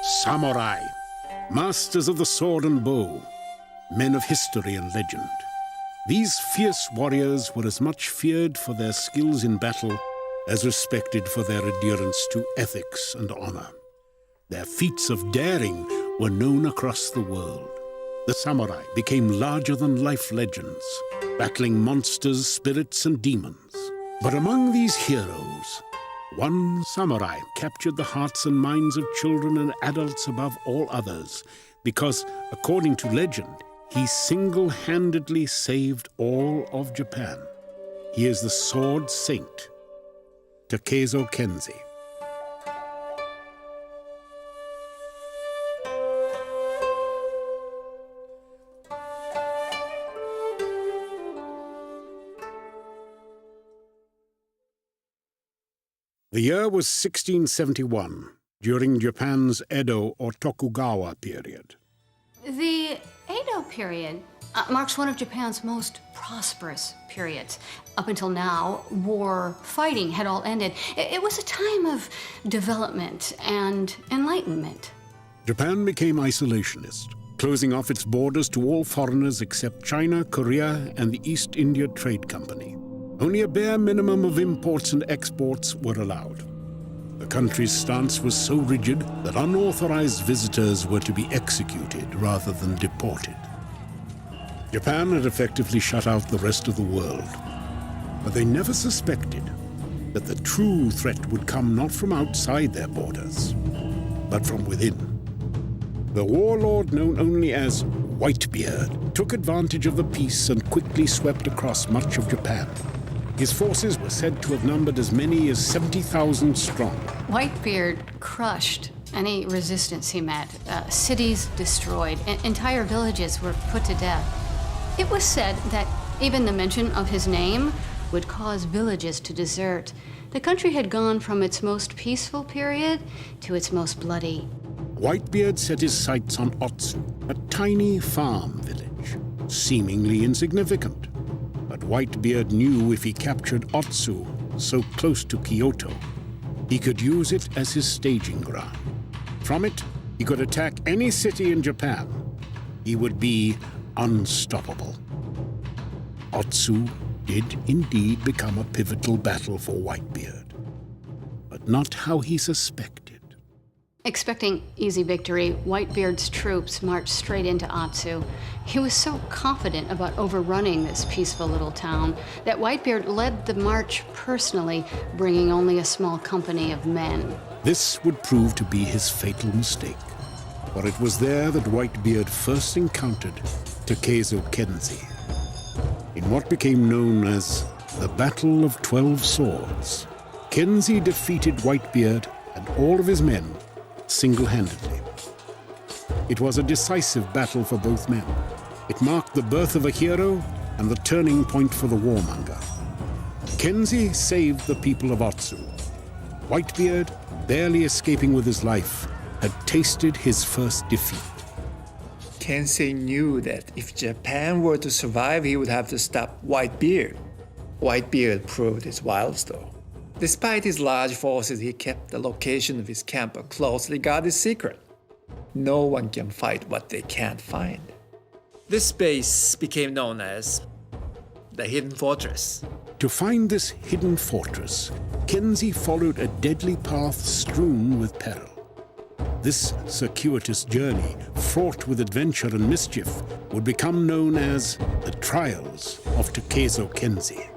Samurai, masters of the sword and bow, men of history and legend. These fierce warriors were as much feared for their skills in battle as respected for their adherence to ethics and honor. Their feats of daring were known across the world. The samurai became larger-than-life legends, battling monsters, spirits, and demons. But among these heroes, one samurai captured the hearts and minds of children and adults above all others because, according to legend, he single-handedly saved all of Japan. He is the sword saint, Takezo Kensei. The year was 1671, during Japan's Edo or Tokugawa period. The Edo period marks one of Japan's most prosperous periods. Up until now, war fighting had all ended. It was a time of development and enlightenment. Japan became isolationist, closing off its borders to all foreigners except China, Korea, and the East India Trade Company. Only a bare minimum of imports and exports were allowed. The country's stance was so rigid that unauthorized visitors were to be executed rather than deported. Japan had effectively shut out the rest of the world, but they never suspected that the true threat would come not from outside their borders, but from within. The warlord known only as Whitebeard took advantage of the peace and quickly swept across much of Japan. His forces were said to have numbered as many as 70,000 strong. Whitebeard crushed any resistance he met. Cities destroyed. Entire villages were put to death. It was said that even the mention of his name would cause villages to desert. The country had gone from its most peaceful period to its most bloody. Whitebeard set his sights on Otsu, a tiny farm village, seemingly insignificant. But Whitebeard knew if he captured Otsu, so close to Kyoto, he could use it as his staging ground. From it, he could attack any city in Japan. He would be unstoppable. Otsu did indeed become a pivotal battle for Whitebeard, but not how he suspected. Expecting easy victory, Whitebeard's troops marched straight into Otsu. He was so confident about overrunning this peaceful little town that Whitebeard led the march personally, bringing only a small company of men. This would prove to be his fatal mistake, for it was there that Whitebeard first encountered Takezo Kensei, in what became known as the Battle of 12 Swords. Kensei defeated Whitebeard and all of his men single-handedly. It was a decisive battle for both men. It marked the birth of a hero and the turning point for the warmonger. Kensei saved the people of Otsu. Whitebeard, barely escaping with his life, had tasted his first defeat. Kensei knew that if Japan were to survive, he would have to stop Whitebeard. Whitebeard proved his wiles, though. Despite his large forces, he kept the location of his camp a closely guarded secret. No one can fight what they can't find. This base became known as the Hidden Fortress. To find this hidden fortress, Kensei followed a deadly path strewn with peril. This circuitous journey, fraught with adventure and mischief, would become known as the Trials of Takezo Kensei.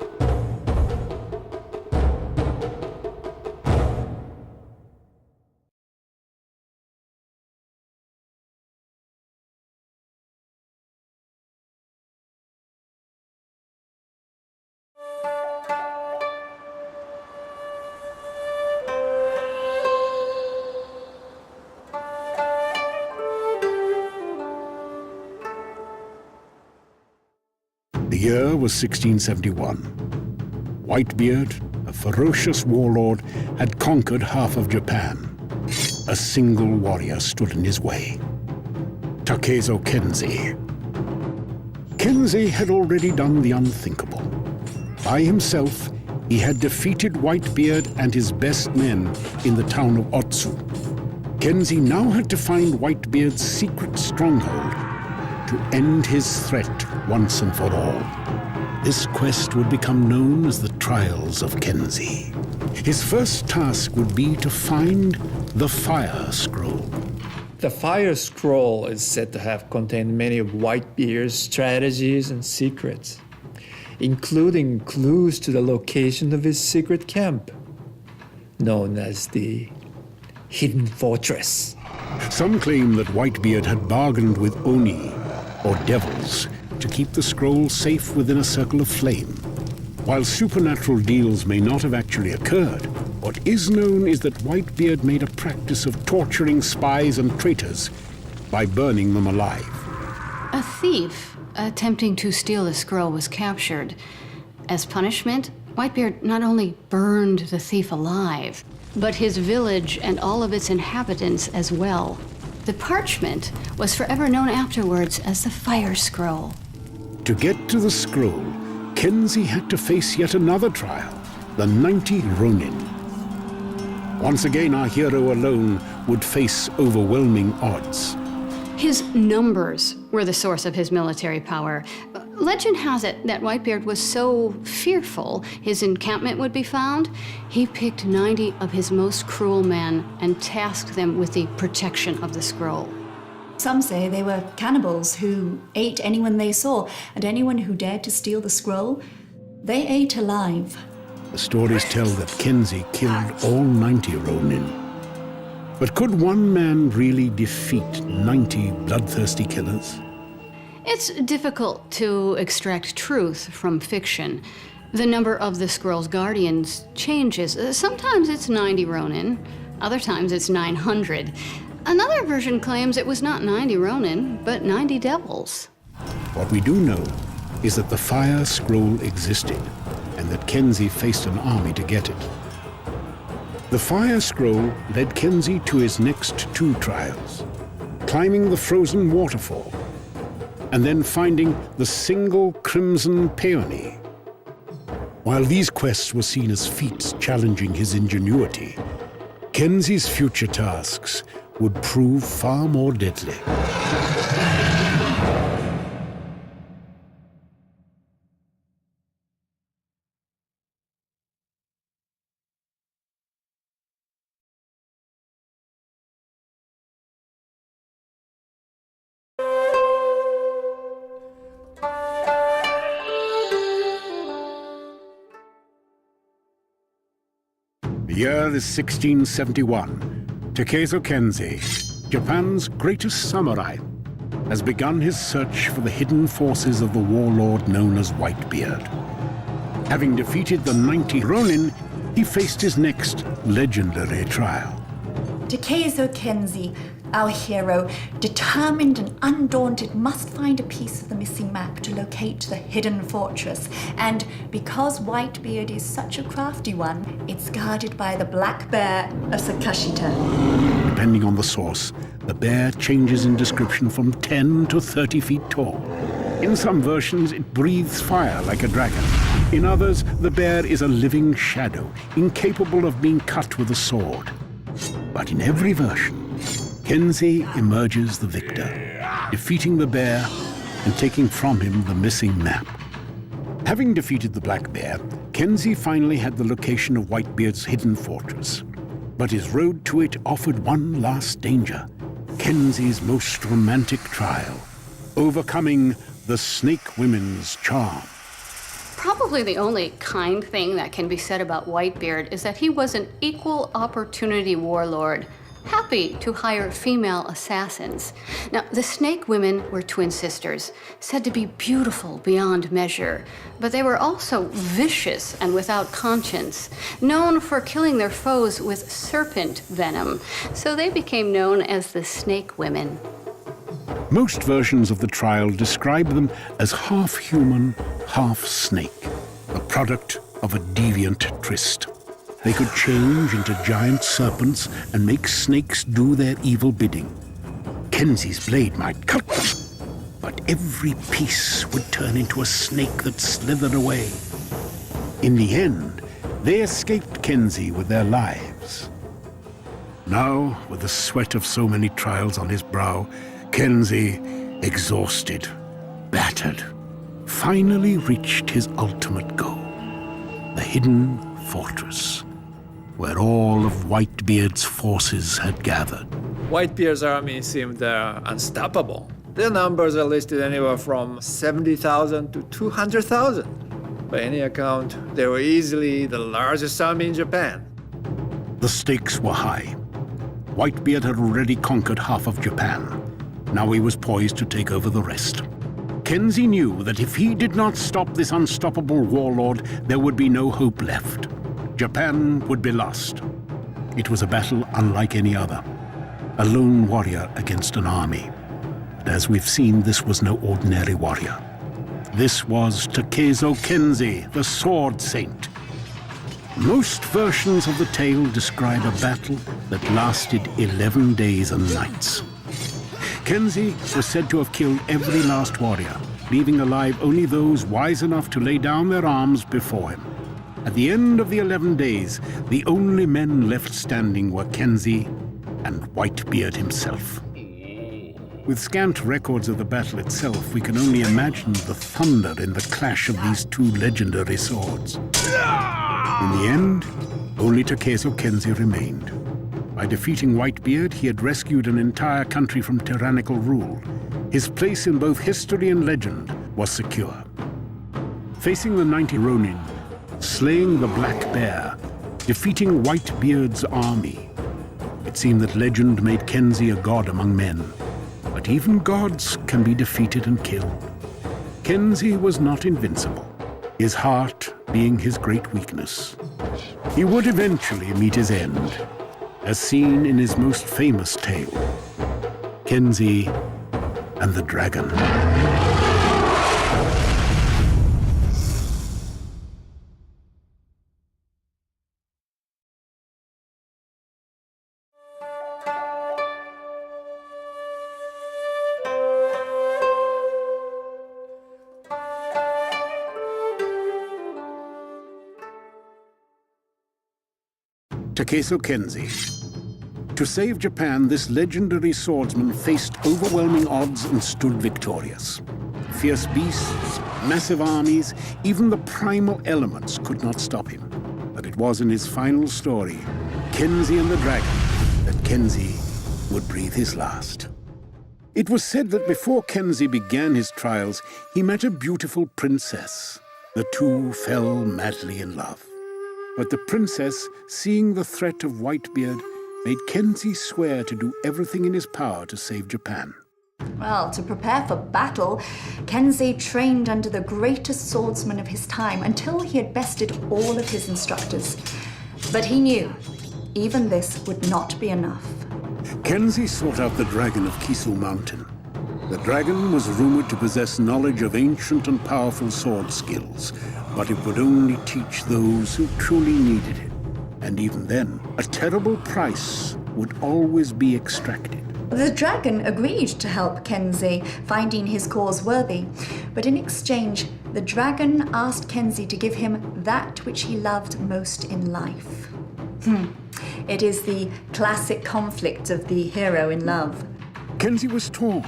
The year was 1671. Whitebeard, a ferocious warlord, had conquered half of Japan. A single warrior stood in his way: Takezo Kensei. Kensei had already done the unthinkable. By himself, he had defeated Whitebeard and his best men in the town of Otsu. Kensei now had to find Whitebeard's secret stronghold to end his threat once and for all. This quest would become known as the Trials of Kensei. His first task would be to find the Fire Scroll. The Fire Scroll is said to have contained many of Whitebeard's strategies and secrets, including clues to the location of his secret camp, known as the Hidden Fortress. Some claim that Whitebeard had bargained with Oni, or devils, to keep the scroll safe within a circle of flame. While supernatural deals may not have actually occurred, what is known is that Whitebeard made a practice of torturing spies and traitors by burning them alive. A thief attempting to steal the scroll was captured. As punishment, Whitebeard not only burned the thief alive, but his village and all of its inhabitants as well. The parchment was forever known afterwards as the Fire Scroll. To get to the scroll, Kensei had to face yet another trial, the 90 Ronin. Once again, our hero alone would face overwhelming odds. His numbers were the source of his military power. Legend has it that Whitebeard was so fearful his encampment would be found, he picked 90 of his most cruel men and tasked them with the protection of the scroll. Some say they were cannibals who ate anyone they saw, and anyone who dared to steal the scroll, they ate alive. The stories tell that Kensei killed all 90 Ronin. But could one man really defeat 90 bloodthirsty killers? It's difficult to extract truth from fiction. The number of the scroll's guardians changes. Sometimes it's 90 Ronin, other times it's 900. Another version claims it was not 90 Ronin, but 90 devils. What we do know is that the Fire Scroll existed, and that Kensei faced an army to get it. The Fire Scroll led Kensei to his next two trials, climbing the frozen waterfall, and then finding the single crimson peony. While these quests were seen as feats challenging his ingenuity, Kensei's future tasks would prove far more deadly. The year is 1671. Takezo Kensei, Japan's greatest samurai, has begun his search for the hidden forces of the warlord known as Whitebeard. Having defeated the 90 Ronin, he faced his next legendary trial. Takezo Kensei, our hero, determined and undaunted, must find a piece of the missing map to locate the hidden fortress. And because Whitebeard is such a crafty one, it's guarded by the black bear of Sakashita. Depending on the source, the bear changes in description from 10 to 30 feet tall. In some versions, it breathes fire like a dragon. In others, the bear is a living shadow, incapable of being cut with a sword. But in every version, Kensei emerges the victor, defeating the bear and taking from him the missing map. Having defeated the black bear, Kensei finally had the location of Whitebeard's hidden fortress. But his road to it offered one last danger, Kensei's most romantic trial, overcoming the snake women's charm. Probably the only kind thing that can be said about Whitebeard is that he was an equal opportunity warlord, happy to hire female assassins. Now, the snake women were twin sisters, said to be beautiful beyond measure, but they were also vicious and without conscience, known for killing their foes with serpent venom, so they became known as the snake women. Most versions of the trial describe them as half human, half snake, a product of a deviant tryst. They could change into giant serpents and make snakes do their evil bidding. Kensei's blade might cut them, but every piece would turn into a snake that slithered away. In the end, they escaped Kensei with their lives. Now, with the sweat of so many trials on his brow, Kensei, exhausted, battered, finally reached his ultimate goal, the hidden fortress, where all of Whitebeard's forces had gathered. Whitebeard's army seemed unstoppable. Their numbers are listed anywhere from 70,000 to 200,000. By any account, they were easily the largest army in Japan. The stakes were high. Whitebeard had already conquered half of Japan. Now he was poised to take over the rest. Kensei knew that if he did not stop this unstoppable warlord, there would be no hope left. Japan would be lost. It was a battle unlike any other. A lone warrior against an army. But as we've seen, this was no ordinary warrior. This was Takezo Kensei, the Sword Saint. Most versions of the tale describe a battle that lasted 11 days and nights. Kensei was said to have killed every last warrior, leaving alive only those wise enough to lay down their arms before him. At the end of the 11 days, the only men left standing were Kensei and Whitebeard himself. With scant records of the battle itself, we can only imagine the thunder in the clash of these two legendary swords. In the end, only Takezo Kensei remained. By defeating Whitebeard, he had rescued an entire country from tyrannical rule. His place in both history and legend was secure. Facing the 90 Ronin, slaying the Black Bear, defeating Whitebeard's army, it seemed that legend made Kensei a god among men. But even gods can be defeated and killed. Kensei was not invincible, his heart being his great weakness. He would eventually meet his end, as seen in his most famous tale, Kensei and the Dragon. Takezo Kensei. To save Japan, this legendary swordsman faced overwhelming odds and stood victorious. Fierce beasts, massive armies, even the primal elements could not stop him. But it was in his final story, Kensei and the Dragon, that Kensei would breathe his last. It was said that before Kensei began his trials, he met a beautiful princess. The two fell madly in love. But the princess, seeing the threat of Whitebeard, made Kensei swear to do everything in his power to save Japan. Well, to prepare for battle, Kensei trained under the greatest swordsman of his time until he had bested all of his instructors. But he knew even this would not be enough. Kensei sought out the dragon of Kisu Mountain. The dragon was rumored to possess knowledge of ancient and powerful sword skills, but it would only teach those who truly needed it. And even then, a terrible price would always be extracted. The dragon agreed to help Kensei, finding his cause worthy. But in exchange, the dragon asked Kensei to give him that which he loved most in life. It is the classic conflict of the hero in love. Kensei was torn.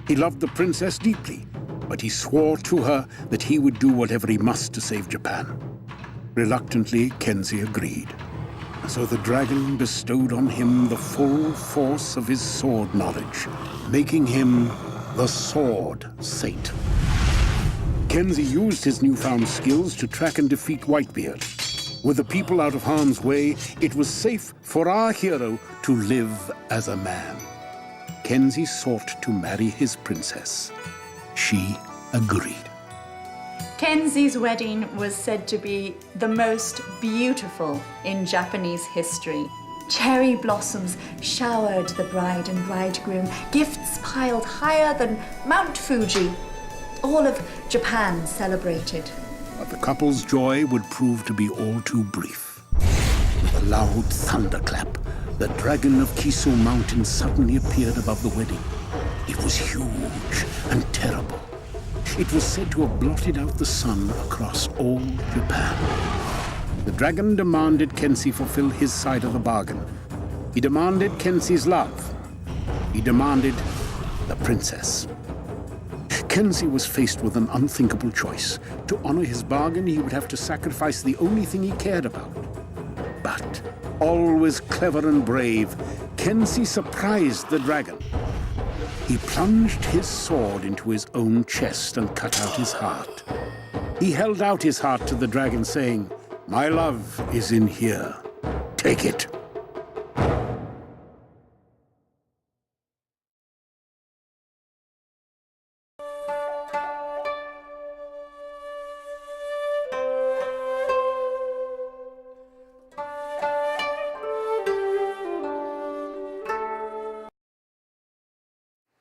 He loved the princess deeply, but he swore to her that he would do whatever he must to save Japan. Reluctantly, Kensei agreed. So the dragon bestowed on him the full force of his sword knowledge, making him the Sword Saint. Kensei used his newfound skills to track and defeat Whitebeard. With the people out of harm's way, it was safe for our hero to live as a man. Kensei sought to marry his princess. She agreed. Kensei's wedding was said to be the most beautiful in Japanese history. Cherry blossoms showered the bride and bridegroom, gifts piled higher than Mount Fuji. All of Japan celebrated. But the couple's joy would prove to be all too brief. With a loud thunderclap, the dragon of Kisu Mountain suddenly appeared above the wedding. It was huge and terrible. It was said to have blotted out the sun across all Japan. The dragon demanded Kensei fulfill his side of the bargain. He demanded Kensei's love. He demanded the princess. Kensei was faced with an unthinkable choice. To honor his bargain, he would have to sacrifice the only thing he cared about. But, always clever and brave, Kensei surprised the dragon. He plunged his sword into his own chest and cut out his heart. He held out his heart to the dragon, saying, "My love is in here. Take it."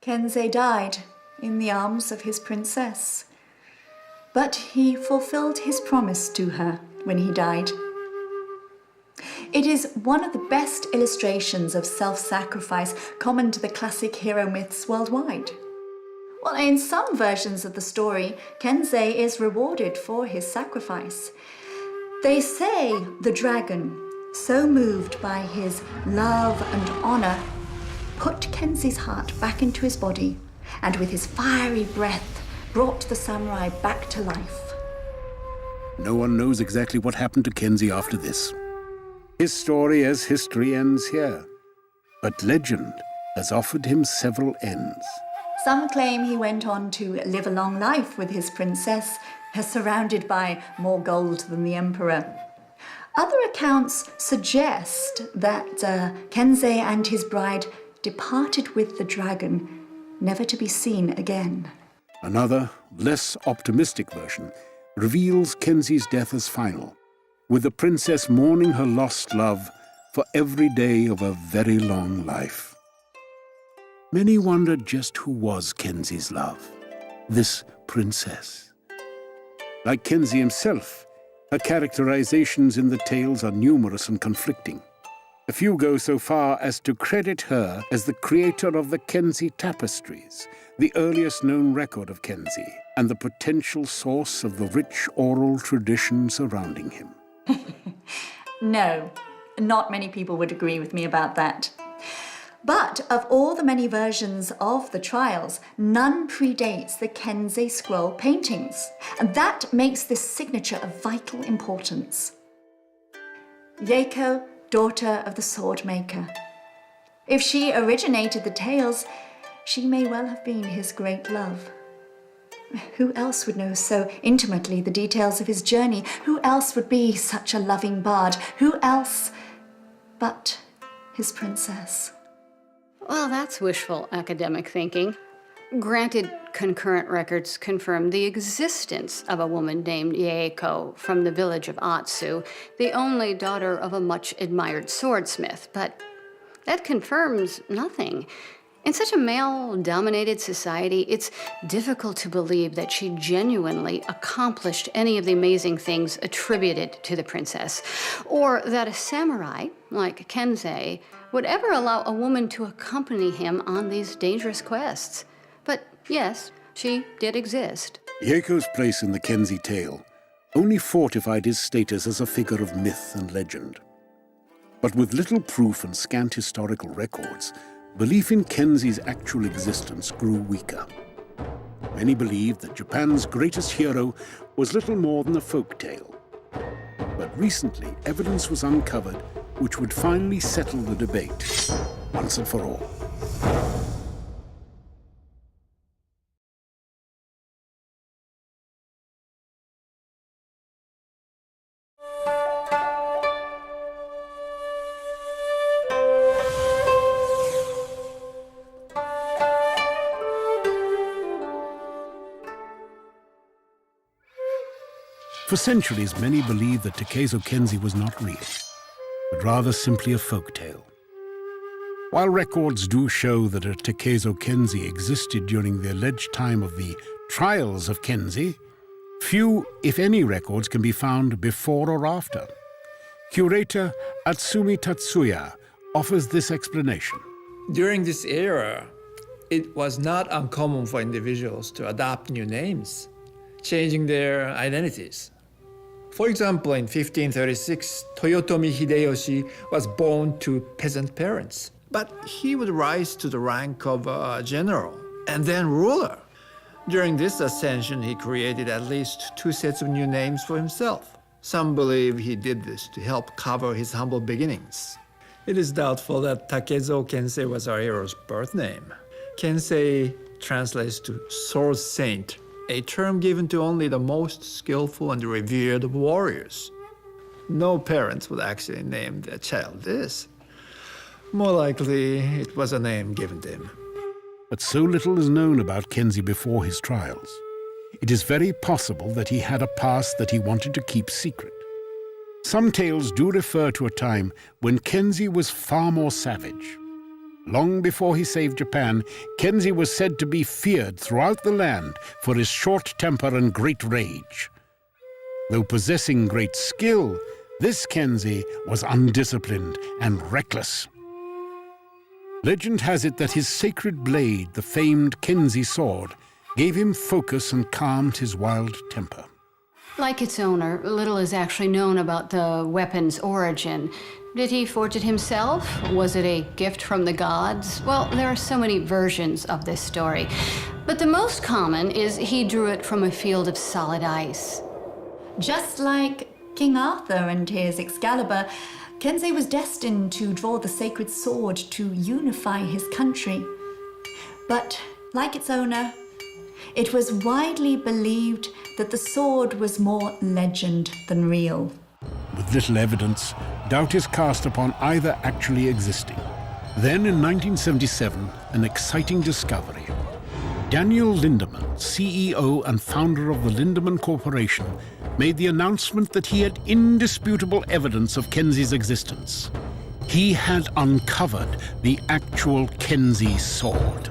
Kensei died in the arms of his princess. But he fulfilled his promise to her when he died. It is one of the best illustrations of self-sacrifice common to the classic hero myths worldwide. Well, in some versions of the story, Kensei is rewarded for his sacrifice. They say the dragon, so moved by his love and honor, put Kensei's heart back into his body, and with his fiery breath brought the samurai back to life. No one knows exactly what happened to Kensei after this. His story as history ends here. But legend has offered him several ends. Some claim he went on to live a long life with his princess, surrounded by more gold than the emperor. Other accounts suggest that Kensei and his bride departed with the dragon, never to be seen again. Another, less optimistic version reveals Kensei's death as final, with the princess mourning her lost love for every day of a very long life. Many wondered just who was Kensei's love, this princess. Like Kensei himself, her characterizations in the tales are numerous and conflicting. A few go so far as to credit her as the creator of the Kensei tapestries, the earliest known record of Kensei, and the potential source of the rich oral tradition surrounding him. No, not many people would agree with me about that. But of all the many versions of the trials, none predates the Kensei scroll paintings, and that makes this signature of vital importance. Yeiko, daughter of the sword maker. If she originated the tales, she may well have been his great love. Who else would know so intimately the details of his journey? Who else would be such a loving bard? Who else but his princess? Well, that's wishful academic thinking. Granted, concurrent records confirm the existence of a woman named Yeiko from the village of Atsu, the only daughter of a much-admired swordsmith, but that confirms nothing. In such a male-dominated society, it's difficult to believe that she genuinely accomplished any of the amazing things attributed to the princess, or that a samurai, like Kensei, would ever allow a woman to accompany him on these dangerous quests. But yes, she did exist. Yeiko's place in the Kensei tale only fortified his status as a figure of myth and legend. But with little proof and scant historical records, belief in Kensei's actual existence grew weaker. Many believed that Japan's greatest hero was little more than a folk tale. But recently, evidence was uncovered which would finally settle the debate, once and for all. For centuries, many believed that Takezo Kensei was not real, but rather simply a folk tale. While records do show that a Takezo Kensei existed during the alleged time of the trials of Kensei, few, if any, records can be found before or after. Curator Atsumi Tatsuya offers this explanation. During this era, it was not uncommon for individuals to adopt new names, changing their identities. For example, in 1536, Toyotomi Hideyoshi was born to peasant parents, but he would rise to the rank of a general and then ruler. During this ascension, he created at least 2 sets of new names for himself. Some believe he did this to help cover his humble beginnings. It is doubtful that Takezo Kensei was our hero's birth name. Kensei translates to sword saint, a term given to only the most skillful and revered of warriors. No parents would actually name their child this. More likely, it was a name given to him. But so little is known about Kensei before his trials. It is very possible that he had a past that he wanted to keep secret. Some tales do refer to a time when Kensei was far more savage. Long before he saved Japan, Kensei was said to be feared throughout the land for his short temper and great rage. Though possessing great skill, this Kensei was undisciplined and reckless. Legend has it that his sacred blade, the famed Kensei sword, gave him focus and calmed his wild temper. Like its owner, little is actually known about the weapon's origin. Did he forge it himself? Was it a gift from the gods? Well, there are so many versions of this story. But the most common is he drew it from a field of solid ice. Just like King Arthur and his Excalibur, Kensei was destined to draw the sacred sword to unify his country. But like its owner, it was widely believed that the sword was more legend than real. With little evidence, doubt is cast upon either actually existing. Then in 1977, an exciting discovery. Daniel Lindemann, CEO and founder of the Lindemann Corporation, made the announcement that he had indisputable evidence of Kensei's existence. He had uncovered the actual Kensei sword.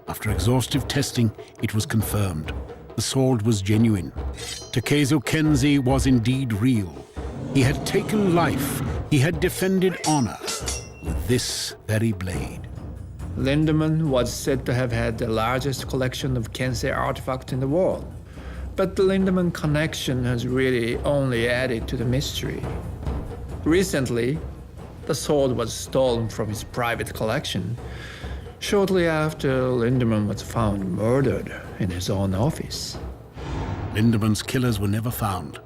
After exhaustive testing, it was confirmed. The sword was genuine. Takezo Kensei was indeed real. He had taken life. He had defended honor with this very blade. Lindemann was said to have had the largest collection of Kensei artifacts in the world. But the Lindemann connection has really only added to the mystery. Recently, the sword was stolen from his private collection, shortly after Lindemann was found murdered in his own office. Lindemann's killers were never found.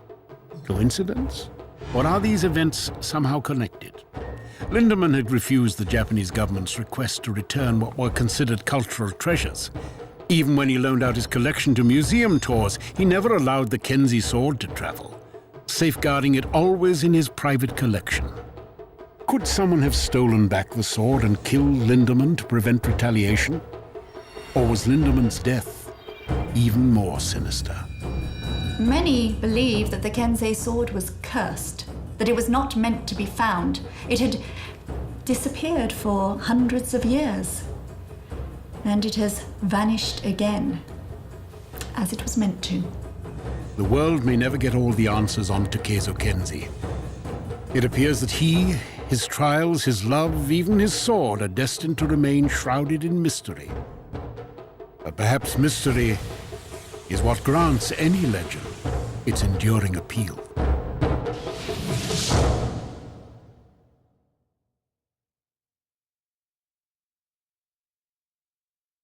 Coincidence? Or are these events somehow connected? Lindemann had refused the Japanese government's request to return what were considered cultural treasures. Even when he loaned out his collection to museum tours, he never allowed the Kensei sword to travel, safeguarding it always in his private collection. Could someone have stolen back the sword and killed Lindemann to prevent retaliation? Or was Lindemann's death even more sinister? Many believe that the Kensei sword was cursed, that it was not meant to be found. It had disappeared for hundreds of years, and it has vanished again, as it was meant to. The world may never get all the answers on Takezo Kensei. It appears that he, his trials, his love, even his sword are destined to remain shrouded in mystery. But perhaps mystery is what grants any legend its enduring appeal.